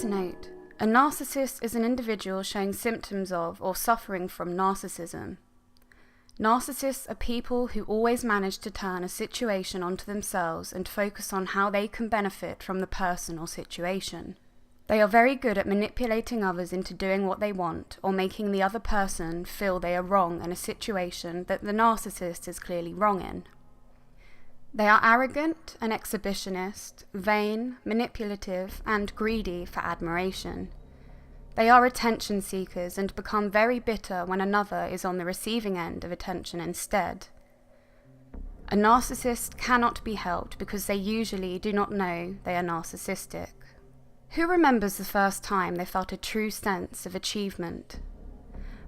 Please note, a narcissist is an individual showing symptoms of or suffering from narcissism. Narcissists are people who always manage to turn a situation onto themselves and focus on how they can benefit from the person or situation. They are very good at manipulating others into doing what they want or making the other person feel they are wrong in a situation that the narcissist is clearly wrong in. They are arrogant and exhibitionist, vain, manipulative, and greedy for admiration. They are attention seekers and become very bitter when another is on the receiving end of attention instead. A narcissist cannot be helped because they usually do not know they are narcissistic. Who remembers the first time they felt a true sense of achievement?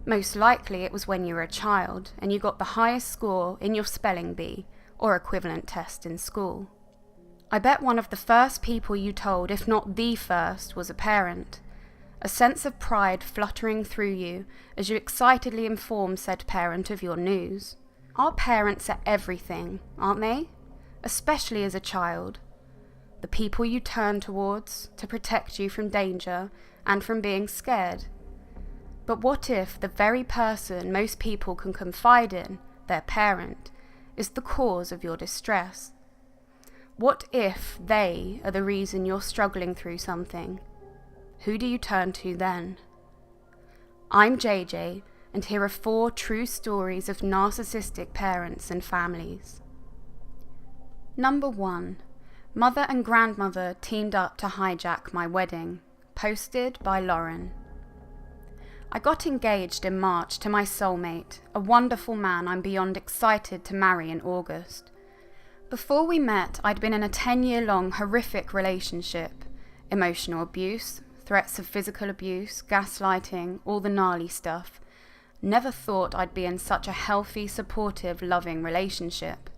Most likely it was when you were a child and you got the highest score in your spelling bee or equivalent test in school. I bet one of the first people you told, if not the first, was a parent. A sense of pride fluttering through you as you excitedly inform said parent of your news. Our parents are everything, aren't they? Especially as a child. The people you turn towards to protect you from danger and from being scared. But what if the very person most people can confide in, their parent, is the cause of your distress? What if they are the reason you're struggling through something? Who do you turn to then? I'm JJ, and here are 4 true stories of narcissistic parents and families. Number 1. Mother and grandmother teamed up to hijack my wedding. Posted by Lauren. I got engaged in March to my soulmate, a wonderful man I'm beyond excited to marry in August. Before we met, I'd been in a 10-year-long horrific relationship. Emotional abuse, threats of physical abuse, gaslighting, all the gnarly stuff. Never thought I'd be in such a healthy, supportive, loving relationship.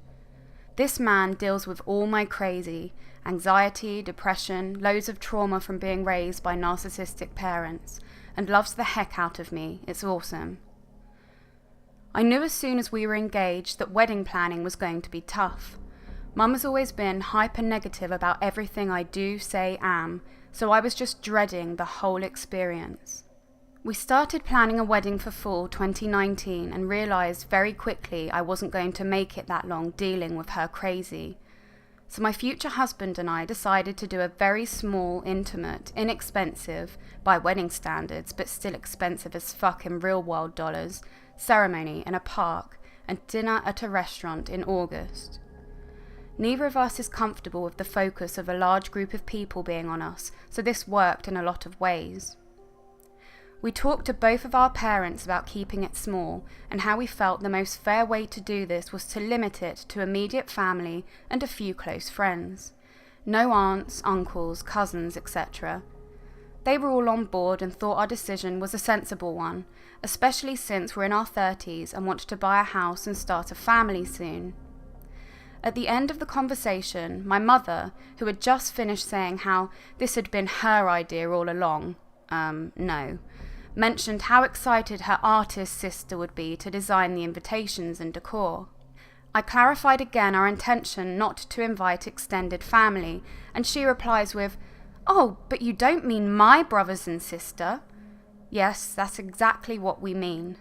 This man deals with all my crazy, anxiety, depression, loads of trauma from being raised by narcissistic parents, and loves the heck out of me. It's awesome. I knew as soon as we were engaged that wedding planning was going to be tough. Mum has always been hyper negative about everything I do, say, am, so I was just dreading the whole experience. We started planning a wedding for fall 2019 and realised very quickly I wasn't going to make it that long dealing with her crazy. So my future husband and I decided to do a very small, intimate, inexpensive, by wedding standards, but still expensive as fuck in real world dollars, ceremony in a park and dinner at a restaurant in August. Neither of us is comfortable with the focus of a large group of people being on us, so this worked in a lot of ways. We talked to both of our parents about keeping it small and how we felt the most fair way to do this was to limit it to immediate family and a few close friends. No aunts, uncles, cousins, etc. They were all on board and thought our decision was a sensible one, especially since we're in our 30s and want to buy a house and start a family soon. At the end of the conversation, my mother, who had just finished saying how this had been her idea all along, mentioned how excited her artist sister would be to design the invitations and decor. I clarified again our intention not to invite extended family, and she replies with, "Oh, but you don't mean my brothers and sister?" Yes, that's exactly what we mean.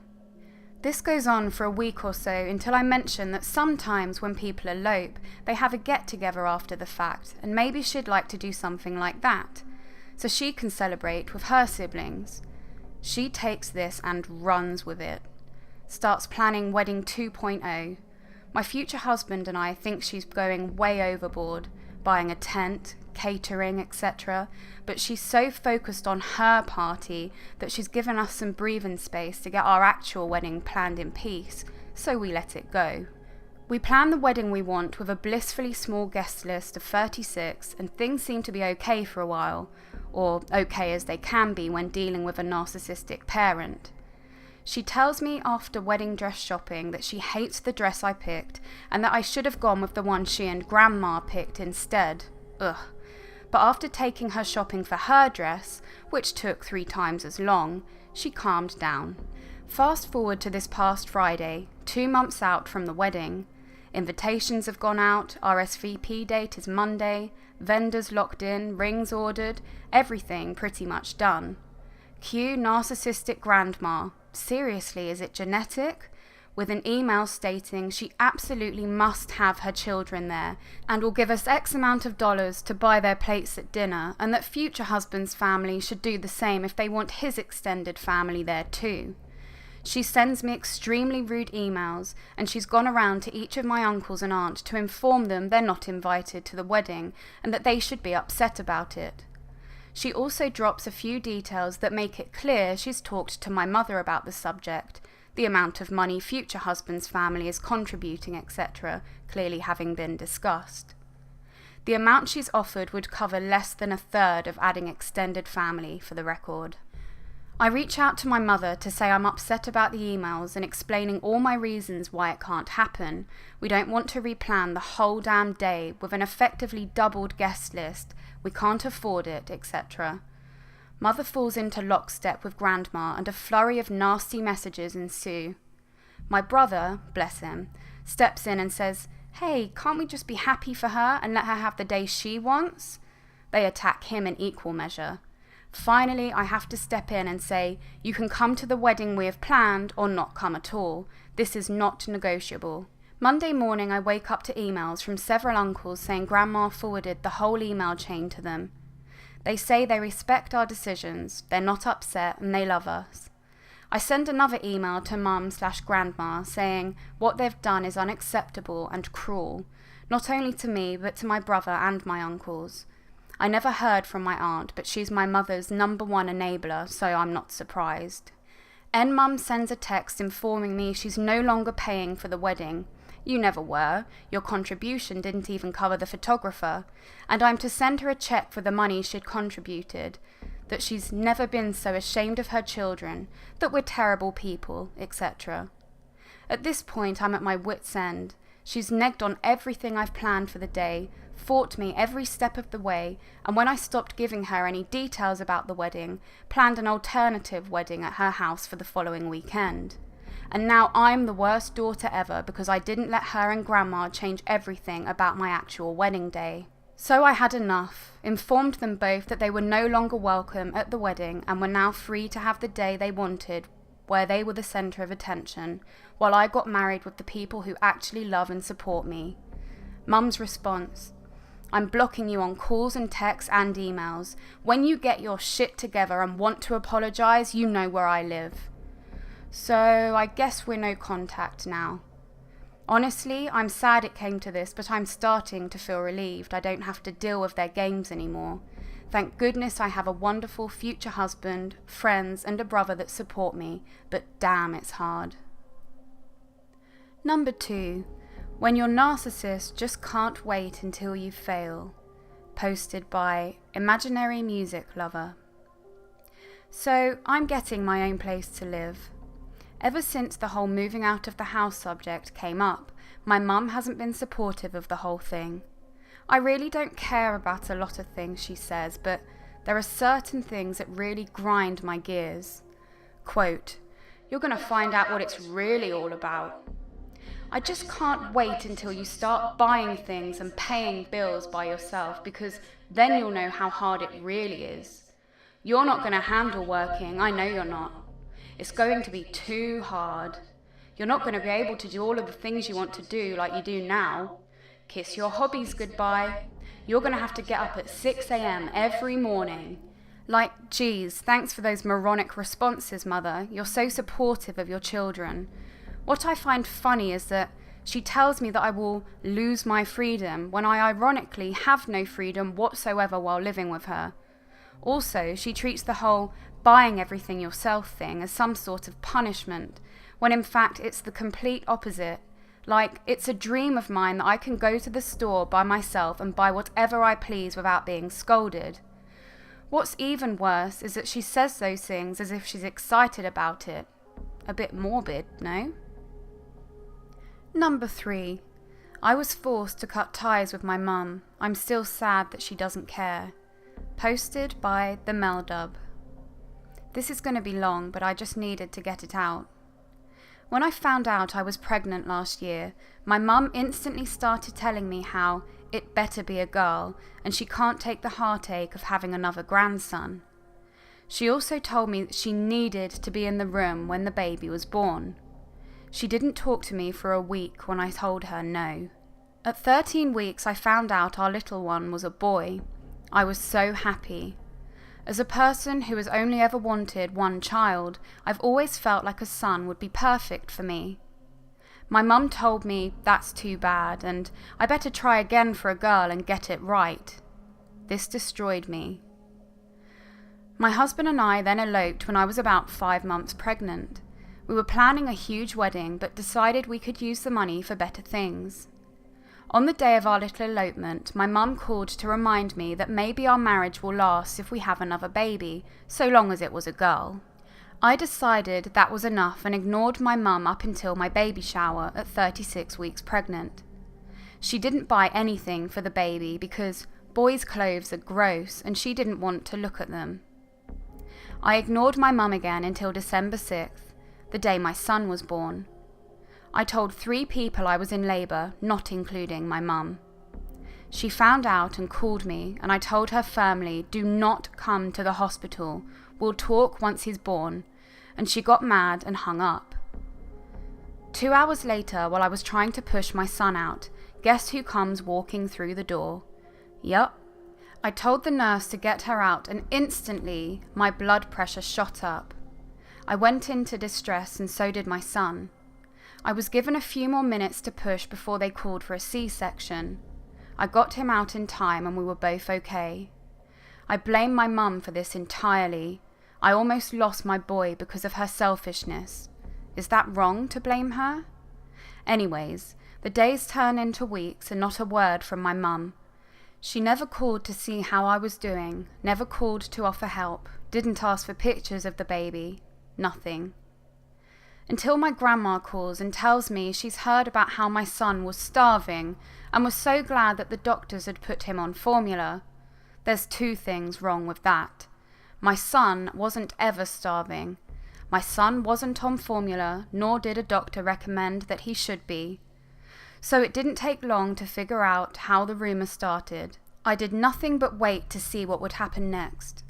This goes on for a week or so until I mention that sometimes when people elope, they have a get-together after the fact, and maybe she'd like to do something like that, so she can celebrate with her siblings. She takes this and runs with it. Starts planning wedding 2.0. My future husband and I think she's going way overboard, buying a tent, catering, etc. But she's so focused on her party that she's given us some breathing space to get our actual wedding planned in peace, so we let it go. We plan the wedding we want with a blissfully small guest list of 36, and things seem to be okay for a while, or okay as they can be when dealing with a narcissistic parent. She tells me after wedding dress shopping that she hates the dress I picked and that I should have gone with the one she and Grandma picked instead. Ugh. But after taking her shopping for her dress, which took 3 times as long, she calmed down. Fast forward to this past Friday, 2 months out from the wedding. Invitations have gone out, RSVP date is Monday, vendors locked in, rings ordered, everything pretty much done. Cue narcissistic grandma. Seriously, is it genetic? With an email stating she absolutely must have her children there and will give us X amount of dollars to buy their plates at dinner, and that future husband's family should do the same if they want his extended family there too. She sends me extremely rude emails, and she's gone around to each of my uncles and aunt to inform them they're not invited to the wedding and that they should be upset about it. She also drops a few details that make it clear she's talked to my mother about the subject, the amount of money future husband's family is contributing, etc., clearly having been discussed. The amount she's offered would cover less than a third of adding extended family, for the record. I reach out to my mother to say I'm upset about the emails and explaining all my reasons why it can't happen. We don't want to replan the whole damn day with an effectively doubled guest list. We can't afford it, etc. Mother falls into lockstep with Grandma and a flurry of nasty messages ensue. My brother, bless him, steps in and says, "Hey, can't we just be happy for her and let her have the day she wants?" They attack him in equal measure. Finally, I have to step in and say, "You can come to the wedding we have planned or not come at all. This is not negotiable." Monday morning, I wake up to emails from several uncles saying Grandma forwarded the whole email chain to them. They say they respect our decisions, they're not upset, and they love us. I send another email to Mum/Grandma saying what they've done is unacceptable and cruel, not only to me but to my brother and my uncles. I never heard from my aunt, but she's my mother's #1 enabler, so I'm not surprised. Mum sends a text informing me she's no longer paying for the wedding. You never were. Your contribution didn't even cover the photographer. And I'm to send her a check for the money she'd contributed. That she's never been so ashamed of her children. That we're terrible people, etc. At this point, I'm at my wit's end. She's negged on everything I've planned for the day, fought me every step of the way, and when I stopped giving her any details about the wedding, planned an alternative wedding at her house for the following weekend. And now I'm the worst daughter ever because I didn't let her and Grandma change everything about my actual wedding day. So I had enough, informed them both that they were no longer welcome at the wedding and were now free to have the day they wanted, where they were the centre of attention, while I got married with the people who actually love and support me. Mum's response: "I'm blocking you on calls and texts and emails. When you get your shit together and want to apologise, you know where I live." So I guess we're no contact now. Honestly, I'm sad it came to this, but I'm starting to feel relieved I don't have to deal with their games anymore. Thank goodness I have a wonderful future husband, friends, and a brother that support me, but damn, it's hard. 2. When your narcissist just can't wait until you fail. Posted by Imaginary Music Lover. So, I'm getting my own place to live. Ever since the whole moving out of the house subject came up, my mum hasn't been supportive of the whole thing. I really don't care about a lot of things she says, but there are certain things that really grind my gears. Quote, "You're going to find out what it's really all about. I just can't wait until you start buying things and paying bills by yourself, because then you'll know how hard it really is. You're not going to handle working, I know you're not. It's going to be too hard. You're not going to be able to do all of the things you want to do like you do now. Kiss your hobbies goodbye. You're going to have to get up at 6 a.m. every morning. Like, geez, thanks for those moronic responses, Mother. You're so supportive of your children. What I find funny is that she tells me that I will lose my freedom when I ironically have no freedom whatsoever while living with her. Also, she treats the whole buying everything yourself thing as some sort of punishment, when in fact it's the complete opposite. Like, it's a dream of mine that I can go to the store by myself and buy whatever I please without being scolded. What's even worse is that she says those things as if she's excited about it. A bit morbid, no? 3. I was forced to cut ties with my mum. I'm still sad that she doesn't care. Posted by the Meldub. This is going to be long, but I just needed to get it out. When I found out I was pregnant last year, my mum instantly started telling me how it better be a girl and she can't take the heartache of having another grandson. She also told me that she needed to be in the room when the baby was born. She didn't talk to me for a week when I told her no. At 13 weeks, I found out our little one was a boy. I was so happy. As a person who has only ever wanted one child, I've always felt like a son would be perfect for me. My mum told me that's too bad and I better try again for a girl and get it right. This destroyed me. My husband and I then eloped when I was about 5 months pregnant. We were planning a huge wedding but decided we could use the money for better things. On the day of our little elopement, my mum called to remind me that maybe our marriage will last if we have another baby, so long as it was a girl. I decided that was enough and ignored my mum up until my baby shower at 36 weeks pregnant. She didn't buy anything for the baby because boys' clothes are gross and she didn't want to look at them. I ignored my mum again until December 6th, the day my son was born. I told 3 people I was in labour, not including my mum. She found out and called me, and I told her firmly, do not come to the hospital, we'll talk once he's born, and she got mad and hung up. 2 hours later, while I was trying to push my son out, guess who comes walking through the door? Yup. I told the nurse to get her out, and instantly my blood pressure shot up. I went into distress, and so did my son. I was given a few more minutes to push before they called for a C-section. I got him out in time and we were both okay. I blame my mum for this entirely. I almost lost my boy because of her selfishness. Is that wrong to blame her? Anyways, the days turned into weeks and not a word from my mum. She never called to see how I was doing, never called to offer help, didn't ask for pictures of the baby, nothing. Until my grandma calls and tells me she's heard about how my son was starving and was so glad that the doctors had put him on formula. There's 2 things wrong with that. My son wasn't ever starving. My son wasn't on formula, nor did a doctor recommend that he should be. So it didn't take long to figure out how the rumour started. I did nothing but wait to see what would happen next.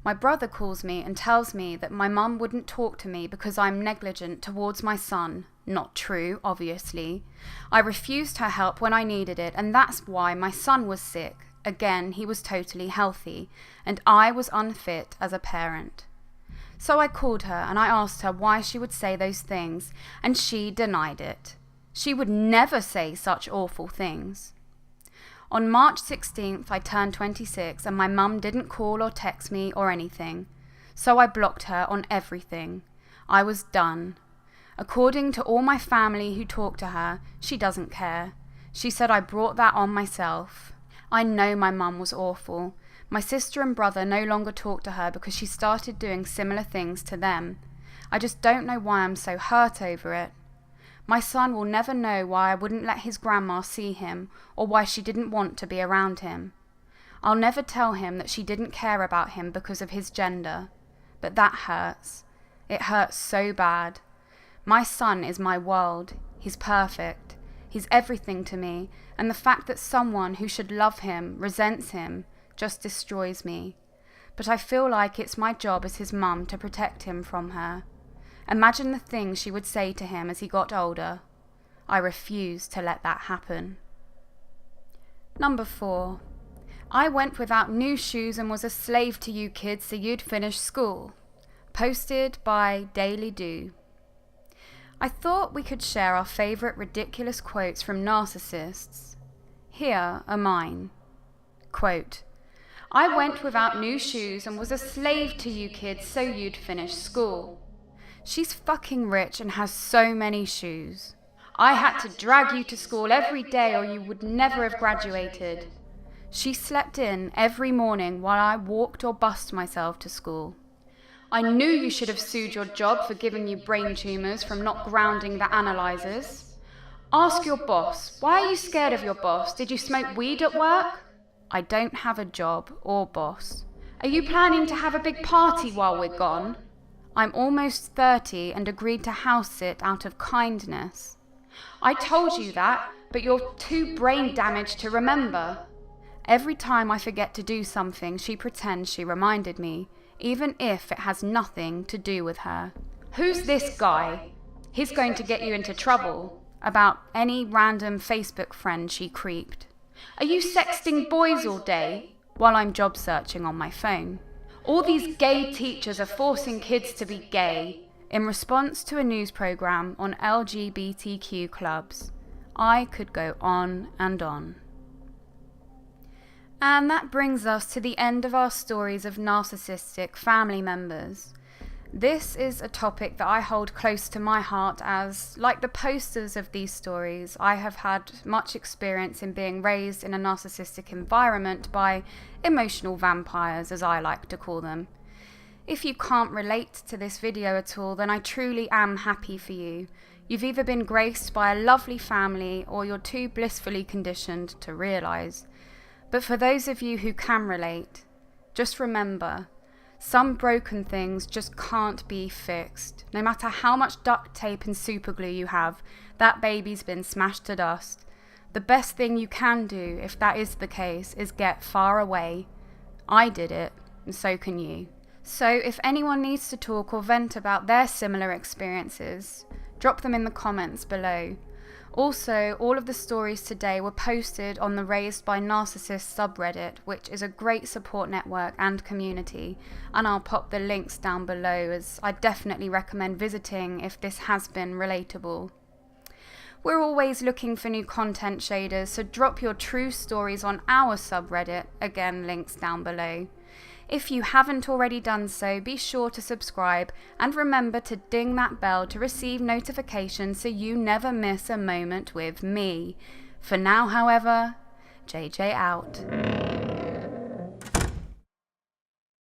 My brother calls me and tells me that my mum wouldn't talk to me because I'm negligent towards my son. Not true, obviously. I refused her help when I needed it, and that's why my son was sick. Again, he was totally healthy, and I was unfit as a parent. So I called her and I asked her why she would say those things, and she denied it. She would never say such awful things. On March 16th, I turned 26 and my mum didn't call or text me or anything, so I blocked her on everything. I was done. According to all my family who talked to her, she doesn't care. She said I brought that on myself. I know my mum was awful. My sister and brother no longer talk to her because she started doing similar things to them. I just don't know why I'm so hurt over it. My son will never know why I wouldn't let his grandma see him or why she didn't want to be around him. I'll never tell him that she didn't care about him because of his gender. But that hurts. It hurts so bad. My son is my world. He's perfect. He's everything to me, and the fact that someone who should love him resents him just destroys me. But I feel like it's my job as his mum to protect him from her. Imagine the things she would say to him as he got older. I refuse to let that happen. Number 4. I went without new shoes and was a slave to you kids so you'd finish school. Posted by Daily Do. I thought we could share our favourite ridiculous quotes from narcissists. Here are mine. Quote, I went without new shoes and was a slave to you kids so you'd finish school. She's fucking rich and has so many shoes. I had to drag you to school every day or you would never have graduated. She slept in every morning while I walked or bussed myself to school. I knew you should have sued your job for giving you brain tumours from not grounding the analyzers. Ask your boss. Why are you scared of your boss? Did you smoke weed at work? I don't have a job or boss. Are you planning to have a big party while we're gone? I'm almost 30 and agreed to house sit out of kindness. I told you that, but you're too brain damaged to remember. Every time I forget to do something, she pretends she reminded me, even if it has nothing to do with her. Who's this guy? He's going to get you into trouble. About any random Facebook friend she creeped. Are you sexting boys all day? While I'm job searching on my phone. All these gay teachers are forcing kids to be gay. In response to a news program on LGBTQ clubs. I could go on and on. And that brings us to the end of our stories of narcissistic family members. This is a topic that I hold close to my heart as, like the posters of these stories, I have had much experience in being raised in a narcissistic environment by emotional vampires, as I like to call them. If you can't relate to this video at all, then I truly am happy for you. You've either been graced by a lovely family or you're too blissfully conditioned to realise. But for those of you who can relate, just remember, some broken things just can't be fixed. No matter how much duct tape and super glue you have, that baby's been smashed to dust. The best thing you can do, if that is the case, is get far away. I did it, and so can you. So if anyone needs to talk or vent about their similar experiences, drop them in the comments below. Also, all of the stories today were posted on the Raised by Narcissists subreddit, which is a great support network and community, and I'll pop the links down below as I definitely recommend visiting if this has been relatable. We're always looking for new content shaders, so drop your true stories on our subreddit, again links down below. If you haven't already done so, be sure to subscribe and remember to ding that bell to receive notifications so you never miss a moment with me. For now, however, JJ out.